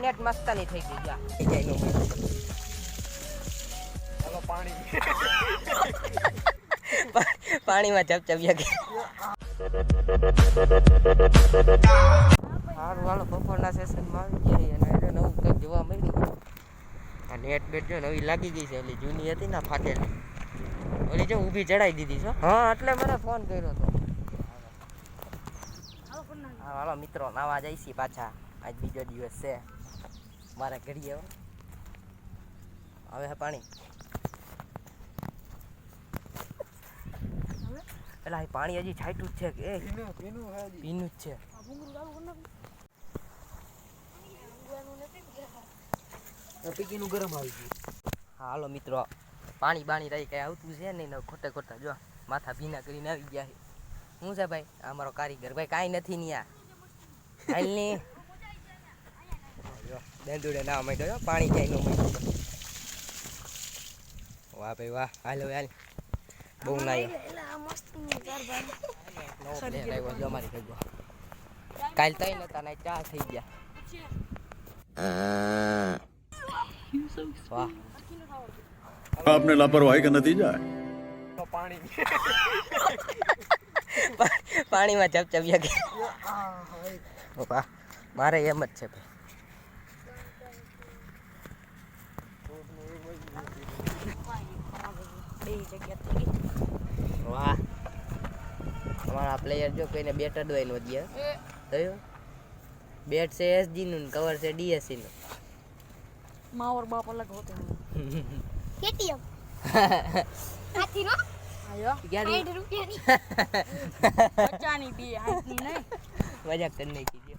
net Mastani થઈ ગઈ જા ચાલો પાણી પાણીમાં ચપચપ્યા ગયા સારું હાલો બપોરના સેશનમાં આવી ગયા અને એટલે નવું કંઈક જોવા મળ્યું આ નેટ બેટ જો નવી લાગી ગઈ છે ઓલી જૂની હતી ને ફાટેલી ઓલી જો ઊભી ચડાવી દીધી છો હા એટલે મને ફોન કર્યો હતો હા હાલો મિત્રો નાવા જઈશી પાછા આજ બીજો દિવસ છે મારા ઘડીએ હવે પાણી પેલા પાણી હજી છાંટ્યું જ છે કે પીનું જ છે પીકીનું ગરમ આવી ગયું હા હાલો મિત્રો પાણી બાણી રહી કઈ આવતું છે નહીં ખોટા ખોટા જો માથા ભીના કરીને આવી ગયા છે શું છે ભાઈ અમારો કારીગર ભાઈ કાંઈ નથી ની આ હાલની બેંદુડે ના માંડ્યો પાણી ક્યાંય ન માંડ્યું વાહ ભાઈ વાહ હાલો હાલ બહુ નાયો અમારી ભેગો કાલ તઈ નતા ના ચા થઈ ગયા વાહ आपने लापरवाही का नतीजा है પાણી પાણીમાં ચપચપ્યા ગયા વાહ મારે એમ જ છે ભાઈ વાહ અમારા પ્લેયર જો કોઈને બેટ અડવાઈ નો દે થયો બેટ છે એસજી નું કવર છે ડીએસસી નું माँ और बाप अलग होते हैं केटीएम हाथी नो आयो 60 रुपया ની बच्चा नहीं भी हाथी नहीं મજાક કરી નાખી દે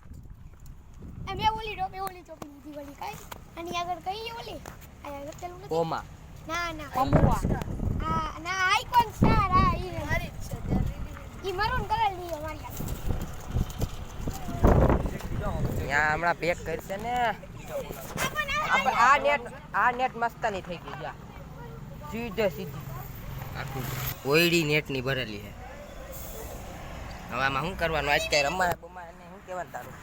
અમે ઓલી ચોપી લીધી વળી કાઈ અને આગળ કઈ ઓલી આ લખેલું નથી કોમા ના ના पंबुआ આ ના આઇકોન સ્ટાર આ ઈ મારી છે ઈ મરૂન કલર ની અમારી ત્યાં હમણાં પેક કરશે ને આ નેટ મસ્તાની થઈ ગઈ જા સીધી આખું ઓયડી નેટ ની ભરેલી છે હવે આમાં શું કરવાનું આજ કઈ રમવા બમા એને શું કહેવાનું તારું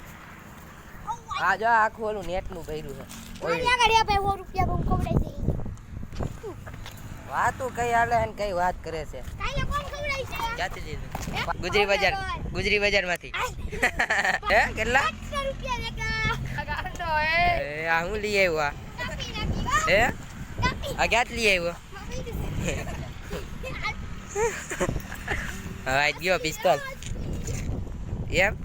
આ જો આખું ઓલું નેટ નું ભર્યું છે ઓલી આગળ આપે 100 રૂપિયા બહુ ખવડાઈ દે વાતું કઈ હાલે ને કઈ વાત કરે છે કાઈ કોણ ખવડાઈ છે ક્યાંથી લીધું ગુજરી બજાર માંથી હે કેટલા 800 રૂપિયા દેખા गांडो એ આ હું લઈ આવ્યો આ કાપી નાખી હે કાપી આ ક્યાંથી લઈ આવ્યો હવે આજ ગયો પિસ્તોલ એમ